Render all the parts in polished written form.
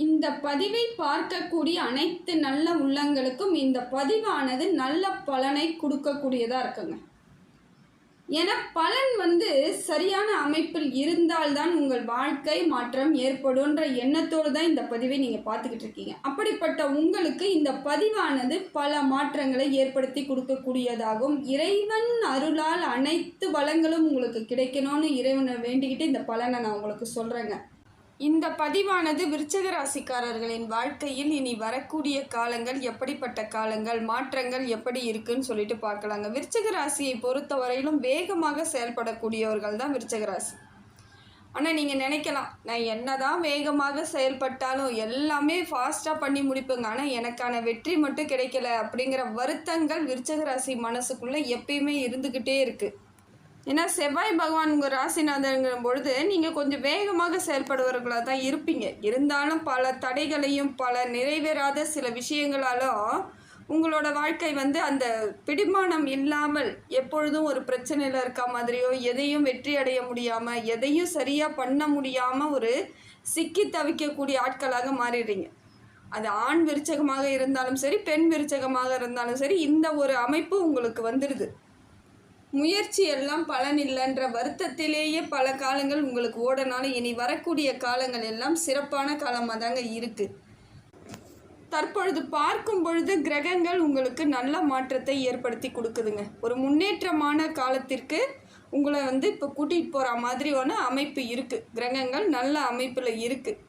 இந்த பதிவை பார்க்கக்கூடிய அனைத்து நல்ல உள்ளங்களுக்கும் இந்த பதிவானது நல்ல பலனை கொடுக்கக்கூடியதாக இருக்குங்க. ஏன்னா பலன் சரியான அமைப்பில் இருந்தால்தான் உங்கள் வாழ்க்கை மாற்றம் ஏற்படும்ன்ற எண்ணத்தோடு தான் இந்த பதிவை நீங்கள் பார்த்துக்கிட்டு இருக்கீங்க. அப்படிப்பட்ட உங்களுக்கு இந்த பதிவானது பல மாற்றங்களை ஏற்படுத்தி கொடுக்கக்கூடியதாகும். இறைவன் அருளால் அனைத்து வளங்களும் உங்களுக்கு கிடைக்கணும்னு இறைவனை வேண்டிக்கிட்டு இந்த பலனை நான் உங்களுக்கு சொல்கிறேங்க. இந்த பதிவானது விருச்சிக ராசிக்காரர்களின் வாழ்க்கையில் இனி வரக்கூடிய காலங்கள் எப்படிப்பட்ட காலங்கள், மாற்றங்கள் எப்படி இருக்குன்னு சொல்லிட்டு பார்க்கலாங்க. விருச்சிக ராசியை பொறுத்தவரையிலும் வேகமாக செயல்படக்கூடியவர்கள் தான் விருச்சிக ராசி. ஆனால் நீங்கள் நினைக்கலாம், நான் என்னதான் வேகமாக செயல்பட்டாலும் எல்லாமே ஃபாஸ்ட்டாக பண்ணி முடிப்பேங்க, ஆனால் எனக்கான வெற்றி மட்டும் கிடைக்கல அப்படிங்கிற வருத்தங்கள் விருச்சிக ராசி மனசுக்குள்ளே எப்பயுமே இருந்துக்கிட்டே இருக்குது. ஏன்னா செவ்வாய் பகவான் உங்கள் ராசிநாதங்கிற பொழுது நீங்கள் கொஞ்சம் வேகமாக செயல்படுவர்களாக தான் இருப்பீங்க. இருந்தாலும் பல தடைகளையும் பல நிறைவேறாத சில விஷயங்களாலும் உங்களோட வாழ்க்கை அந்த பிடிமானம் இல்லாமல் எப்பொழுதும் ஒரு பிரச்சனையில் இருக்க மாதிரியோ, எதையும் வெற்றி அடைய முடியாமல், எதையும் சரியாக பண்ண முடியாமல் ஒரு சிக்கி தவிக்கக்கூடிய ஆட்களாக மாறிடுறீங்க. அது ஆண் விருச்சகமாக இருந்தாலும் சரி, பெண் விருச்சகமாக இருந்தாலும் சரி, இந்த ஒரு அமைப்பு உங்களுக்கு வந்துடுது. முயற்சி எல்லாம் பலன் இல்லைன்ற வருத்தத்திலேயே பல காலங்கள் உங்களுக்கு ஓடனாலும் இனி வரக்கூடிய காலங்கள் எல்லாம் சிறப்பான காலமாக தாங்க இருக்குது. தற்பொழுது பார்க்கும் பொழுது கிரகங்கள் உங்களுக்கு நல்ல மாற்றத்தை ஏற்படுத்தி கொடுக்குதுங்க. ஒரு முன்னேற்றமான காலத்திற்கு உங்களை இப்போ கூட்டிகிட்டு போகிற மாதிரியான அமைப்பு இருக்குது. கிரகங்கள் நல்ல அமைப்பில் இருக்குது.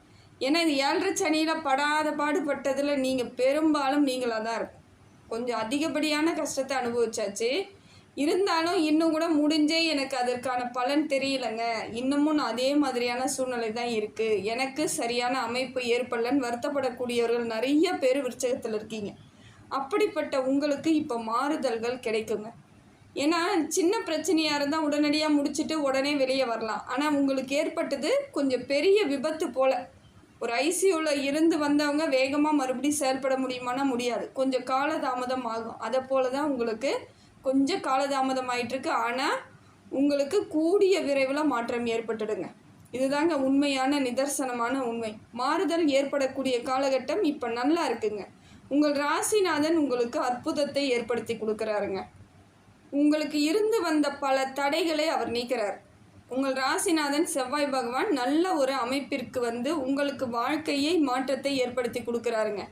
ஏன்னா இது 7.5 சனியில் படாத பாடுபட்டதில் நீங்கள் பெரும்பாலும் நீங்களாக தான் இருக்கும். கொஞ்சம் அதிகப்படியான கஷ்டத்தை அனுபவிச்சாச்சு. இருந்தாலும் இன்னும் கூட முடிஞ்சே எனக்கு அதற்கான பலன் தெரியலைங்க, இன்னமும் அதே மாதிரியான சூழ்நிலை தான் இருக்குது, எனக்கு சரியான அமைப்பு ஏற்படலன்னு வருத்தப்படக்கூடியவர்கள் நிறைய பேர் விருச்சகத்தில் இருக்கீங்க. அப்படிப்பட்ட உங்களுக்கு இப்போ மாறுதல்கள் கிடைக்குங்க. ஏன்னா சின்ன பிரச்சனையாக இருந்தால் உடனடியாக முடிச்சுட்டு உடனே வெளியே வரலாம். ஆனால் உங்களுக்கு ஏற்பட்டது கொஞ்சம் பெரிய விபத்து போல். ஒரு ஐசியூவில் இருந்து வந்தவங்க வேகமாக மறுபடியும் செயல்பட முடியுமானா முடியாது, கொஞ்சம் காலதாமதம் ஆகும். அதை போல தான் உங்களுக்கு கொஞ்சம் காலதாமதம் ஆகிட்டுருக்கு. ஆனால் உங்களுக்கு கூடிய விரைவில் மாற்றம் ஏற்பட்டுடுங்க. இதுதாங்க உண்மையான நிதர்சனமான உண்மை. மாறுதல் ஏற்படக்கூடிய காலகட்டம் இப்போ நல்லா இருக்குங்க. உங்கள் ராசிநாதன் உங்களுக்கு அற்புதத்தை ஏற்படுத்தி கொடுக்குறாருங்க. உங்களுக்கு இருந்து வந்த பல தடைகளை அவர் நீக்கிறார். உங்கள் ராசிநாதன் செவ்வாய் பகவான் நல்ல ஒரு அமைப்பிற்கு உங்களுக்கு வாழ்க்கையை மாற்றத்தை ஏற்படுத்தி கொடுக்குறாருங்க.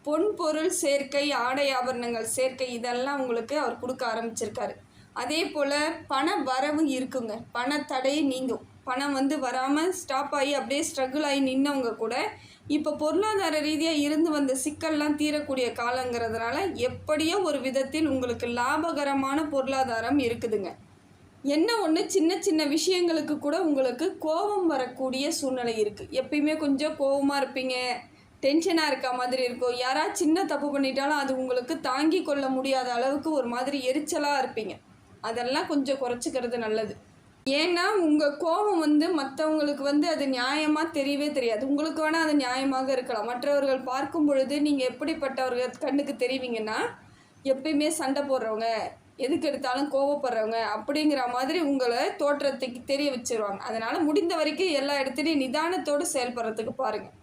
பொன் பொருள் சேர்க்கை, ஆடை ஆபரணங்கள் சேர்க்கை, இதெல்லாம் உங்களுக்கு அவர் கொடுக்க ஆரம்பிச்சிருக்காரு. அதே போல் பண வரவு இருக்குங்க. பணத்தடை நீங்கும். பணம் வராமல் ஸ்டாப் ஆகி அப்படியே ஸ்ட்ரகிள் ஆகி நின்னவங்க கூட இப்போ பொருளாதார ரீதியாக இருந்து வந்த சிக்கல்லாம் தீரக்கூடிய காலங்கிறதுனால எப்படியோ ஒரு விதத்தில் உங்களுக்கு லாபகரமான பொருளாதாரம் இருக்குதுங்க. என்ன ஒன்று, சின்ன சின்ன விஷயங்களுக்கு கூட உங்களுக்கு கோபம் வரக்கூடிய சூழ்நிலை இருக்குது. எப்பயுமே கொஞ்சம் கோபமாக இருப்பீங்க, டென்ஷனாக இருக்க மாதிரி இருக்கும். யாராவது சின்ன தப்பு பண்ணிட்டாலும் அது உங்களுக்கு தாங்கி கொள்ள முடியாத அளவுக்கு ஒரு மாதிரி எரிச்சலாக இருப்பீங்க. அதெல்லாம் கொஞ்சம் குறைச்சிக்கிறது நல்லது. ஏன்னா உங்கள் கோபம் மற்றவங்களுக்கு அது நியாயமாக தெரியவே தெரியாது. உங்களுக்கு வேணால் அது நியாயமாக இருக்கலாம். மற்றவர்கள் பார்க்கும் பொழுது நீங்கள் எப்படிப்பட்டவர்கள் கண்ணுக்கு தெரிவிங்கன்னா, எப்பயுமே சண்டை போடுறவங்க, எதுக்கு எடுத்தாலும் கோவப்படுறவங்க அப்படிங்கிற மாதிரி உங்களை தோற்றத்துக்கு தெரிய வச்சுருவாங்க. அதனால் முடிந்த வரைக்கும் எல்லா இடத்துலையும் நிதானத்தோடு செயல்படுறதுக்கு பாருங்கள்.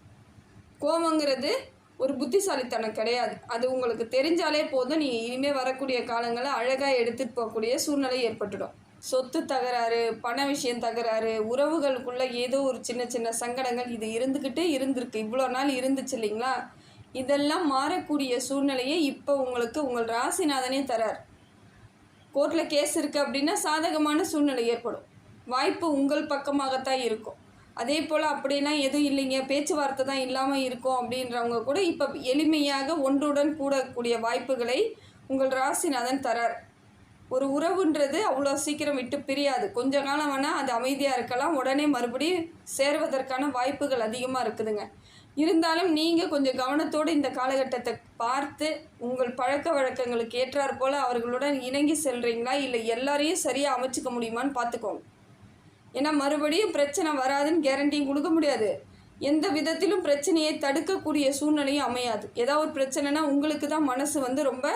கோபங்கிறது ஒரு புத்திசாலித்தனம் கிடையாது. அது உங்களுக்கு தெரிஞ்சாலே போதும், நீங்கள் இனிமேல் வரக்கூடிய காலங்களை அழகாக எடுத்துகிட்டு போகக்கூடிய சூழ்நிலை ஏற்பட்டுடும். சொத்து தகராறு, பண விஷயம் தகராறு, உறவுகளுக்குள்ளே ஏதோ ஒரு சின்ன சின்ன சங்கடங்கள் இது இருந்துக்கிட்டே இருந்திருக்கு. இவ்வளோ நாள் இருந்துச்சு இல்லைங்களா? இதெல்லாம் மாறக்கூடிய சூழ்நிலையை இப்போ உங்களுக்கு உங்கள் ராசிநாதனே தரார். கோர்ட்டில் கேஸ் இருக்குது அப்படின்னா சாதகமான சூழ்நிலை ஏற்படும். வாய்ப்பு உங்கள் பக்கமாகத்தான் இருக்கும். அதே போல் அப்படிலாம் எதுவும் இல்லைங்க, பேச்சுவார்த்தை தான் இல்லாமல் இருக்கும் அப்படின்றவங்க கூட இப்போ எளிமையாக ஒன்றுடன் கூடக்கூடிய வாய்ப்புகளை உங்கள் ராசிநாதன் தரார். ஒரு உறவுன்றது அவ்வளோ சீக்கிரம் விட்டு பிரியாது. கொஞ்ச காலம் வேணால் அது அமைதியாக இருக்கலாம், உடனே மறுபடியும் சேர்வதற்கான வாய்ப்புகள் அதிகமாக இருக்குதுங்க. இருந்தாலும் நீங்கள் கொஞ்சம் கவனத்தோடு இந்த காலகட்டத்தை பார்த்து உங்கள் பழக்க வழக்கங்களுக்கு ஏற்றாற் போல் அவர்களுடன் இணங்கி செல்கிறீங்களா, இல்லை எல்லாரையும் சரியாக அமைச்சிக்க முடியுமான்னு பார்த்துக்கோங்க. ஏன்னா மறுபடியும் பிரச்சனை வராதுன்னு கேரண்டியும் கொடுக்க முடியாது. எந்த விதத்திலும் பிரச்சனையை தடுக்கக்கூடிய சூழ்நிலையும் அமையாது. ஏதாவது ஒரு பிரச்சனைனா உங்களுக்கு தான் மனசு ரொம்ப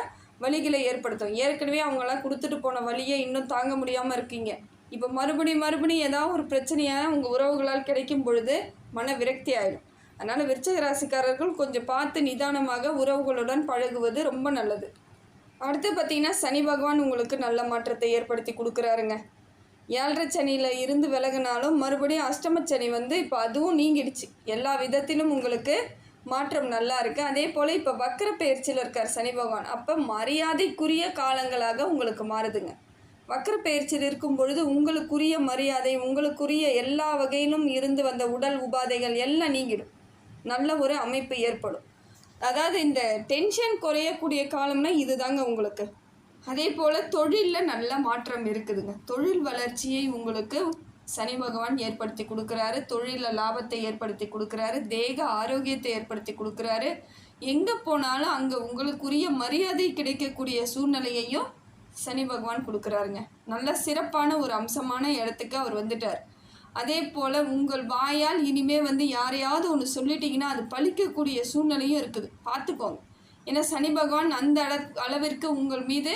வலிகளை ஏற்படுத்தும். ஏற்கனவே அவங்களாம் கொடுத்துட்டு போன வழியை இன்னும் தாங்க முடியாமல் இருக்கீங்க. இப்போ மறுபடியும் ஏதாவது ஒரு பிரச்சனையாக உங்கள் உறவுகளால் கிடைக்கும் பொழுது மன விரக்தி ஆகிடும். அதனால் விருச்சிக ராசிக்காரர்கள் கொஞ்சம் பார்த்து நிதானமாக உறவுகளுடன் பழகுவது ரொம்ப நல்லது. அடுத்து பார்த்திங்கன்னா சனி பகவான் உங்களுக்கு நல்ல மாற்றத்தை ஏற்படுத்தி கொடுக்குறாருங்க. 7.5 சனியில் இருந்து விலகினாலும் மறுபடியும் அஷ்டமச்சனி இப்போ அதுவும் நீங்கிடுச்சு. எல்லா விதத்திலும் உங்களுக்கு மாற்றம் நல்லா இருக்குது. அதே போல் இப்போ வக்கர பெயர்ச்சியில் இருக்கார் சனி பகவான். அப்போ மரியாதைக்குரிய காலங்களாக உங்களுக்கு மாறுதுங்க. வக்கர பெயர்ச்சியில் இருக்கும் பொழுது உங்களுக்குரிய மரியாதை, உங்களுக்குரிய எல்லா வகையிலும் இருந்து வந்த உடல் உபாதைகள் எல்லாம் நீங்கிடும். நல்ல ஒரு அமைப்பு ஏற்படும். அதாவது இந்த டென்ஷன் குறையக்கூடிய காலம்னா இது தாங்க உங்களுக்கு. அதே போல் தொழிலில் நல்ல மாற்றம் இருக்குதுங்க. தொழில் வளர்ச்சியை உங்களுக்கு சனி பகவான் ஏற்படுத்தி கொடுக்குறாரு. தொழிலில் லாபத்தை ஏற்படுத்தி கொடுக்குறாரு. தேக ஆரோக்கியத்தை ஏற்படுத்தி கொடுக்குறாரு. எங்கே போனாலும் அங்கே உங்களுக்குரிய மரியாதை கிடைக்கக்கூடிய சூழ்நிலையையும் சனி பகவான் கொடுக்குறாருங்க. நல்ல சிறப்பான ஒரு அம்சமான இடத்துக்கு அவர் வந்துட்டார். அதே போல் உங்கள் வாயால் இனிமே யாரையாவது ஒன்று சொல்லிட்டீங்கன்னா அது பழிக்கக்கூடிய சூழ்நிலையும் இருக்குது, பார்த்துக்கோங்க. ஏன்னா சனி பகவான் அந்த அளவிற்கு உங்கள் மீது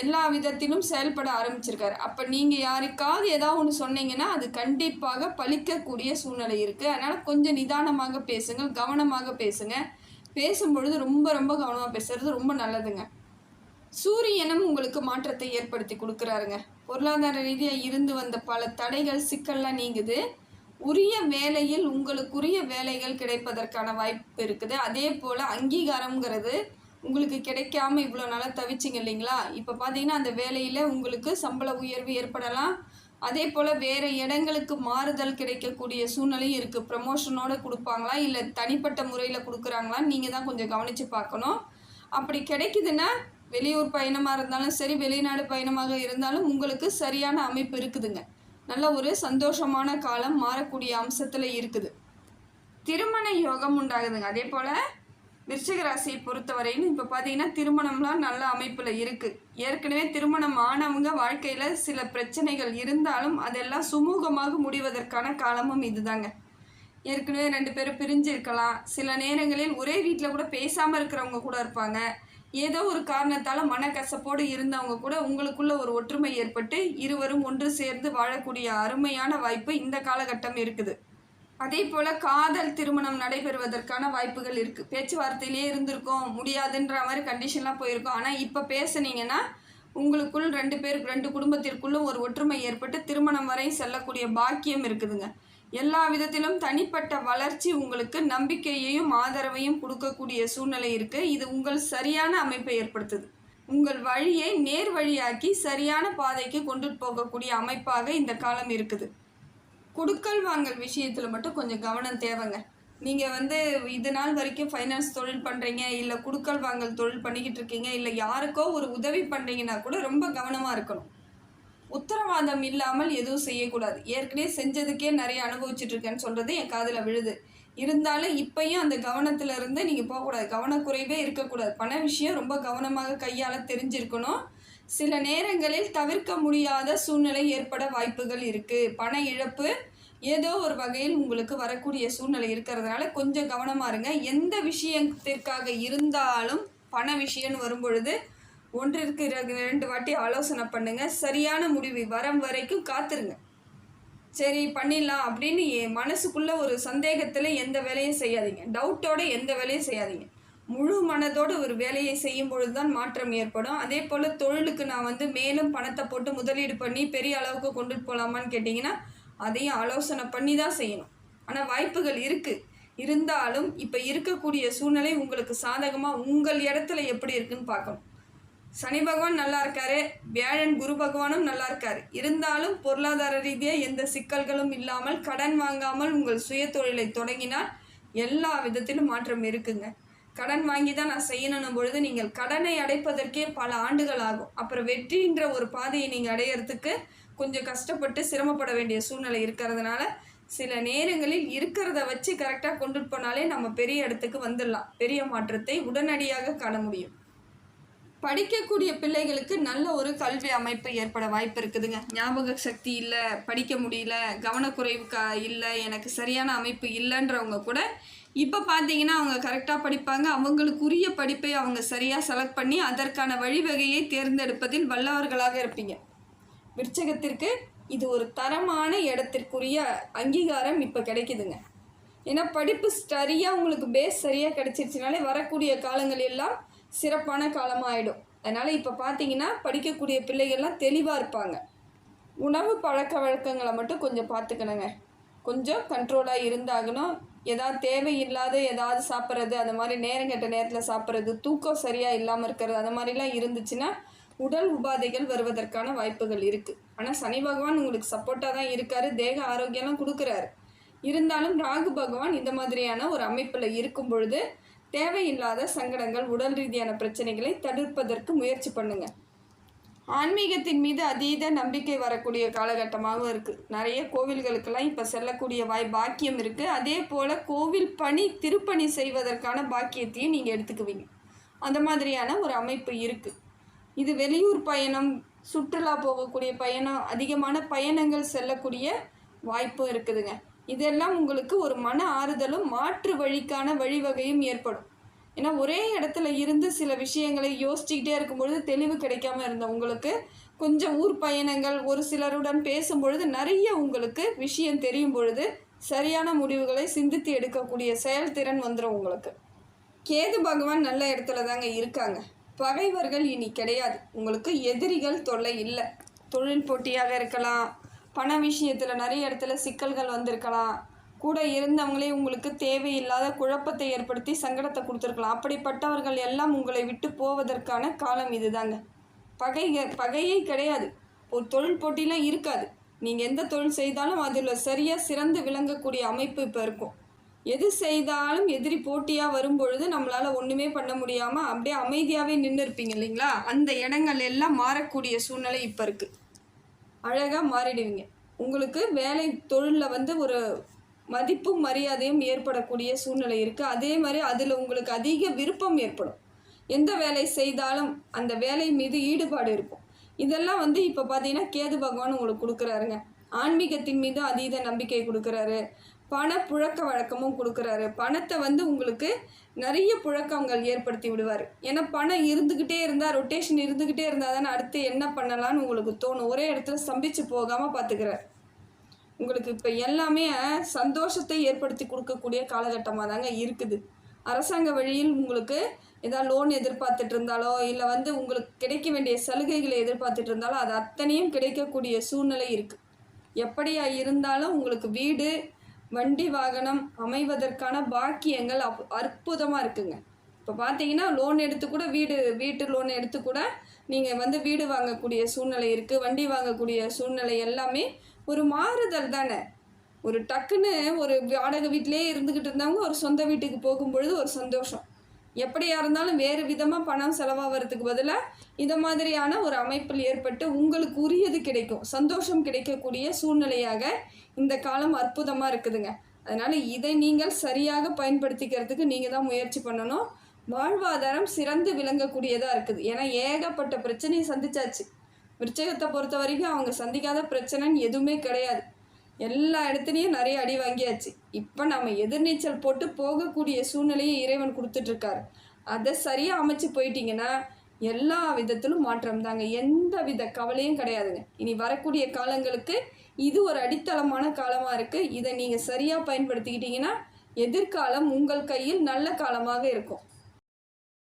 எல்லா விதத்திலும் செயல்பட ஆரம்பிச்சிருக்காரு. அப்போ நீங்கள் யாருக்காவது ஏதாவது ஒன்று சொன்னீங்கன்னா அது கண்டிப்பாக பழிக்கக்கூடிய சூழ்நிலை இருக்குது. அதனால் கொஞ்சம் நிதானமாக பேசுங்க, கவனமாக பேசுங்க. பேசும்பொழுது ரொம்ப ரொம்ப கவனமாக பேசுகிறது ரொம்ப நல்லதுங்க. சூரியனும் உங்களுக்கு மாற்றத்தை ஏற்படுத்தி கொடுக்குறாருங்க. பொருளாதார ரீதியாக இருந்து வந்த பல தடைகள் சிக்கல்லாம் நீங்குது. உரிய வேலையில் உங்களுக்குரிய வேலைகள் கிடைப்பதற்கான வாய்ப்பு இருக்குது. அதே போல் அங்கீகாரங்கிறது உங்களுக்கு கிடைக்காம இவ்வளோ நாளாக தவிச்சிங்க இல்லைங்களா? இப்போ பார்த்தீங்கன்னா அந்த வேலையில் உங்களுக்கு சம்பள உயர்வு ஏற்படலாம். அதே போல் வேறு இடங்களுக்கு மாறுதல் கிடைக்கக்கூடிய சூழ்நிலையும் இருக்குது. ப்ரமோஷனோடு கொடுப்பாங்களா இல்லை தனிப்பட்ட முறையில் கொடுக்குறாங்களான்னு நீங்கள் தான் கொஞ்சம் கவனித்து பார்க்கணும். அப்படி கிடைக்குதுன்னா வெளியூர் பயணமாக இருந்தாலும் சரி, வெளிநாடு பயணமாக இருந்தாலும் உங்களுக்கு சரியான அமைப்பு இருக்குதுங்க. நல்ல ஒரு சந்தோஷமான காலம் மாறக்கூடிய அம்சத்தில் இருக்குது. திருமண யோகம் உண்டாகுதுங்க. அதே போல் விருச்சிக ராசியை பொறுத்தவரையிலும் இப்போ பார்த்தீங்கன்னா திருமணம்லாம் நல்ல அமைப்பில் இருக்குது. ஏற்கனவே திருமணம் ஆனவங்க வாழ்க்கையில் சில பிரச்சனைகள் இருந்தாலும் அதெல்லாம் சுமூகமாக முடிவதற்கான காலமும் இதுதாங்க. ஏற்கனவே 2 பேரும் பிரிஞ்சு இருக்கலாம். சில நேரங்களில் ஒரே வீட்டில் கூட பேசாமல் இருக்கிறவங்க கூட இருப்பாங்க. ஏதோ ஒரு காரணத்தால் மனக்கசப்போடு இருந்தவங்க கூட உங்களுக்குள்ள ஒரு ஒற்றுமை ஏற்பட்டு இருவரும் ஒன்று சேர்ந்து வாழக்கூடிய அருமையான வாய்ப்பு இந்த காலகட்டம் இருக்குது. அதே போல் காதல் திருமணம் நடைபெறுவதற்கான வாய்ப்புகள் இருக்குது. பேச்சுவார்த்தையிலே இருந்திருக்கோம், முடியாதுன்ற மாதிரி கண்டிஷன்லாம் போயிருக்கோம். ஆனால் இப்போ பேசுனீங்கன்னா உங்களுக்குள் 2 குடும்பத்திற்குள்ளும் ஒரு ஒற்றுமை ஏற்பட்டு திருமணம் வரை செல்லக்கூடிய பாக்கியம் இருக்குதுங்க. எல்லா விதத்திலும் தனிப்பட்ட வளர்ச்சி உங்களுக்கு நம்பிக்கையையும் ஆதரவையும் கொடுக்கக்கூடிய சூழ்நிலை இருக்குது. இது உங்கள் சரியான அமைப்பை ஏற்படுத்துது. உங்கள் வழியை நேர் வழியாக்கி சரியான பாதைக்கு கொண்டு போகக்கூடிய அமைப்பாக இந்த காலம் இருக்குது. குடுக்கல் வாங்கல் விஷயத்தில் மட்டும் கொஞ்சம் கவனம் தேவைங்க. நீங்கள் இது நாள் வரைக்கும் ஃபைனான்ஸ் தொழில் பண்ணுறீங்க, இல்லை குடுக்கல் வாங்கல் தொழில் பண்ணிக்கிட்டு இருக்கீங்க, இல்லை யாருக்கோ ஒரு உதவி பண்ணுறீங்கன்னா கூட ரொம்ப கவனமாக இருக்கணும். உத்தரவாதம் இல்லாமல் எதுவும் செய்யக்கூடாது. ஏற்கனவே செஞ்சதுக்கே நிறைய அனுபவிச்சுட்ருக்கேன்னு சொல்கிறது என் காதில் விழுது. இருந்தாலும் இப்பையும் அந்த கவனத்தில் இருந்து நீங்கள் போகக்கூடாது. கவனக்குறைவே இருக்கக்கூடாது. பண விஷயம் ரொம்ப கவனமாக கையாள தெரிஞ்சிருக்கணும். சில நேரங்களில் தவிர்க்க முடியாத சூழ்நிலை ஏற்பட வாய்ப்புகள் இருக்குது. பண இழப்பு ஏதோ ஒரு வகையில் உங்களுக்கு வரக்கூடிய சூழ்நிலை இருக்கிறதுனால கொஞ்சம் கவனமாக இருங்க. எந்த விஷயத்திற்காக இருந்தாலும் பண விஷயம்னு வரும்பொழுது 1ற்கு 2 வாட்டி ஆலோசனை பண்ணுங்கள். சரியான முடிவு வரும் வரைக்கும் காத்துருங்க. சரி பண்ணிடலாம் அப்படின்னு மனசுக்குள்ளே ஒரு சந்தேகத்தில் எந்த வேலையும் செய்யாதீங்க. டவுட்டோடு எந்த வேலையும் செய்யாதீங்க. முழு மனதோடு ஒரு வேலையை செய்யும் பொழுது தான் மாற்றம் ஏற்படும். அதே போல் தொழிலுக்கு நான் மேலும் பணத்தை போட்டு முதலீடு பண்ணி பெரிய அளவுக்கு கொண்டுட்டு போகலாமான்னு கேட்டிங்கன்னா அதையும் ஆலோசனை பண்ணி தான் செய்யணும். ஆனால் வாய்ப்புகள் இருக்குது. இருந்தாலும் இப்போ இருக்கக்கூடிய சூழ்நிலை உங்களுக்கு சாதகமாக உங்கள் இடத்துல எப்படி இருக்குன்னு பார்க்கணும். சனி பகவான் நல்லா இருக்காரு, வியாழன் குரு பகவானும் நல்லா இருக்காரு. இருந்தாலும் பொருளாதார ரீதியாக எந்த சிக்கல்களும் இல்லாமல் கடன் வாங்காமல் உங்கள் சுய தொழிலை தொடங்கினால் எல்லா விதத்திலும் மாற்றம் இருக்குங்க. கடன் வாங்கி தான் நான் செய்யணும் பொழுது நீங்கள் கடனை அடைப்பதற்கே பல ஆண்டுகள் ஆகும். அப்புறம் வெற்றின்ற ஒரு பாதையை நீங்கள் அடையிறதுக்கு கொஞ்சம் கஷ்டப்பட்டு சிரமப்பட வேண்டிய சூழ்நிலை இருக்கிறதுனால சில நேரங்களில் இருக்கிறத வச்சு கரெக்டாக கொண்டுட்டு போனாலே நம்ம பெரிய இடத்துக்கு வந்துடலாம். பெரிய மாற்றத்தை உடனடியாக காண முடியும். படிக்கக்கூடிய பிள்ளைகளுக்கு நல்ல ஒரு கல்வி அமைப்பு ஏற்பட வாய்ப்பு இருக்குதுங்க. ஞாபக சக்தி இல்லை, படிக்க முடியல, கவனக்குறைவு இல்லை, எனக்கு சரியான அமைப்பு இல்லைன்றவங்க கூட இப்போ பார்த்தீங்கன்னா அவங்க கரெக்டாக படிப்பாங்க. அவங்களுக்குரிய படிப்பை அவங்க சரியாக செலக்ட் பண்ணி அதற்கான வழிவகையை தேர்ந்தெடுப்பதில் வல்லவர்களாக இருப்பீங்க. விருச்சிகத்திற்கு இது ஒரு தரமான இடத்திற்குரிய அங்கீகாரம் இப்போ கிடைக்குதுங்க. ஏன்னா படிப்பு சரியாக உங்களுக்கு பேஸ் சரியாக கிடச்சிருச்சுனாலே வரக்கூடிய காலங்கள் எல்லாம் சிறப்பான காலமாக ஆகிடும். அதனால் இப்போ பார்த்தீங்கன்னா படிக்கக்கூடிய பிள்ளைகள்லாம் தெளிவாக இருப்பாங்க. உணவு பழக்க வழக்கங்களை மட்டும் கொஞ்சம் பார்த்துக்கணுங்க. கொஞ்சம் கண்ட்ரோலாக இருந்தாகணும். ஏதாவது தேவையில்லாத ஏதாவது சாப்பிட்றது, அந்த மாதிரி நேரங்கெட்ட நேரத்தில் சாப்பிட்றது, தூக்கம் சரியாக இல்லாமல் இருக்கிறது, அந்த மாதிரிலாம் இருந்துச்சுன்னா உடல் உபாதைகள் வருவதற்கான வாய்ப்புகள் இருக்குது. ஆனால் சனி பகவான் உங்களுக்கு சப்போர்ட்டாக தான் இருக்கார், தேக ஆரோக்கியம்லாம் கொடுக்குறாரு. இருந்தாலும் ராகு பகவான் இந்த மாதிரியான ஒரு அமைப்பில் இருக்கும் பொழுது தேவையில்லாத சங்கடங்கள், உடல் ரீதியான பிரச்சனைகளை தடுப்பதற்கு முயற்சி பண்ணுங்க. ஆன்மீகத்தின் மீது அதீத நம்பிக்கை வரக்கூடிய காலகட்டமாகவும் இருக்குது. நிறைய கோவில்களுக்கெல்லாம் இப்போ செல்லக்கூடிய பாக்கியம் இருக்குது. அதே போல் கோவில் பணி, திருப்பணி செய்வதற்கான பாக்கியத்தையும் நீங்கள் எடுத்துக்குவீங்க. அந்த மாதிரியான ஒரு அமைப்பு இருக்குது. இது வெளியூர் பயணம், சுற்றுலா போகக்கூடிய பயணம், அதிகமான பயணங்கள் செல்லக்கூடிய வாய்ப்பும் இருக்குதுங்க. இதெல்லாம் உங்களுக்கு ஒரு மன ஆறுதலும் மாற்று வழிக்கான வழிவகையும் ஏற்படும். ஏன்னா ஒரே இடத்துல இருந்து சில விஷயங்களை யோசிச்சுக்கிட்டே இருக்கும்பொழுது தெளிவு கிடைக்காம இருந்த உங்களுக்கு கொஞ்சம் ஊர் பயணங்கள், ஒரு சிலருடன் பேசும்பொழுது நிறைய உங்களுக்கு விஷயம் தெரியும் பொழுது சரியான முடிவுகளை சிந்தித்து எடுக்கக்கூடிய செயல்திறன் வந்துடும் உங்களுக்கு. கேது பகவான் நல்ல இடத்துல தாங்க இருக்காங்க. பகைவர்கள் இனி கிடையாது. உங்களுக்கு எதிரிகள் தொல்லை இல்லை. தொழில் போட்டியாக இருக்கலாம், பண விஷயத்தில் நிறைய இடத்துல சிக்கல்கள் வந்திருக்கலாம், கூட இருந்தவங்களே உங்களுக்கு தேவையில்லாத குழப்பத்தை ஏற்படுத்தி சங்கடத்தை கொடுத்துருக்கலாம். அப்படிப்பட்டவர்கள் எல்லாம் உங்களை விட்டு போவதற்கான காலம் இதுதாங்க. பகையே கிடையாது. ஒரு தொழில் போட்டிலாம் இருக்காது. நீங்கள் எந்த தொழில் செய்தாலும் அதில் சரியாக சிறந்து விளங்கக்கூடிய அமைப்பு இப்போ இருக்கும். எது செய்தாலும் எதிரி போட்டியாக வரும்பொழுது நம்மளால் ஒன்றுமே பண்ண முடியாமல் அப்படியே அமைதியாகவே நின்று இருப்பீங்க இல்லைங்களா? அந்த இடங்கள் எல்லாம் மாறக்கூடிய சூழ்நிலை இப்போ இருக்குது. அழகாக மாறிடுவீங்க. உங்களுக்கு வேலை தொழிலில் ஒரு மதிப்பும் மரியாதையும் ஏற்படக்கூடிய சூழ்நிலை இருக்குது. அதே மாதிரி அதில் உங்களுக்கு அதிக விருப்பம் ஏற்படும். எந்த வேலை செய்தாலும் அந்த வேலை மீது ஈடுபாடு இருக்கும். இதெல்லாம் இப்போ பார்த்தீங்கன்னா கேது பகவான் உங்களுக்கு கொடுக்குறாருங்க. ஆன்மீகத்தின் மீது அதீத நம்பிக்கை கொடுக்குறாரு. பண புழக்க வழக்கமும் கொடுக்குறாரு. பணத்தை உங்களுக்கு நிறைய புழக்கங்கள் ஏற்படுத்தி விடுவார். ஏன்னா பணம் இருந்துக்கிட்டே இருந்தால், ரொட்டேஷன் இருந்துக்கிட்டே இருந்தால் தானே அடுத்து என்ன பண்ணலான்னு உங்களுக்கு தோணும். ஒரே இடத்துல ஸ்தம்பிச்சு போகாமல் பார்த்துக்கிறார். உங்களுக்கு இப்போ எல்லாமே சந்தோஷத்தை ஏற்படுத்தி கொடுக்கக்கூடிய காலகட்டமாக தாங்க இருக்குது. அரசாங்க வழியில் உங்களுக்கு ஏதாவது லோன் எதிர்பார்த்துட்டு இருந்தாலோ, இல்லை உங்களுக்கு கிடைக்க வேண்டிய சலுகைகளை எதிர்பார்த்துட்டு இருந்தாலோ அது அத்தனையும் கிடைக்கக்கூடிய சூழ்நிலை இருக்குது. எப்படியா இருந்தாலும் உங்களுக்கு வீடு, வண்டி, வாகனம் அமைவதற்கான பாக்கியங்கள் அற்புதமாக இருக்குங்க. இப்போ பார்த்தீங்கன்னா லோன் எடுத்து கூட வீட்டு லோன் எடுத்து கூட நீங்கள் வீடு வாங்கக்கூடிய சூழ்நிலை இருக்குது, வண்டி வாங்கக்கூடிய சூழ்நிலை எல்லாமே ஒரு மாறுதல் தானே. ஒரு டக்குன்னு ஒரு வாடகை வீட்டிலே இருந்துக்கிட்டு இருந்தவங்க ஒரு சொந்த வீட்டுக்கு போகும்பொழுது ஒரு சந்தோஷம். எப்படியா இருந்தாலும் வேறு விதமாக பணம் செலவாகிறதுக்கு பதிலாக இந்த மாதிரியான ஒரு அமைப்பில் ஏற்பட்டு உங்களுக்கு உரியது கிடைக்கும், சந்தோஷம் கிடைக்கக்கூடிய சூழ்நிலையாக இந்த காலம் அற்புதமாக இருக்குதுங்க. அதனால் இதை நீங்கள் சரியாக பயன்படுத்திக்கிறதுக்கு நீங்கள் தான் முயற்சி பண்ணணும். வாழ்வாதாரம் சிறந்து விளங்கக்கூடியதாக இருக்குது. ஏன்னா ஏகப்பட்ட பிரச்சனையை சந்திச்சாச்சு. விருச்சகத்தை பொறுத்த வரைக்கும் அவங்க சந்திக்காத பிரச்சனைன்னு எதுவுமே கிடையாது. எல்லா இடத்துலையும் நிறைய அடி வாங்கியாச்சு. இப்போ நம்ம எதிர்நீச்சல் போட்டு போகக்கூடிய சூழ்நிலையை இறைவன் கொடுத்துட்ருக்காரு. அதை சரியாக அமைச்சு போயிட்டீங்கன்னா எல்லா விதத்திலும் மாற்றம் தாங்க. எந்த வித கவலையும் கிடையாதுங்க. இனி வரக்கூடிய காலங்களுக்கு இது ஒரு அடித்தளமான காலமாக இருக்குது. இதை நீங்கள் சரியாக பயன்படுத்திக்கிட்டிங்கன்னா எதிர்காலம் உங்கள் கையில் நல்ல காலமாக இருக்கும்.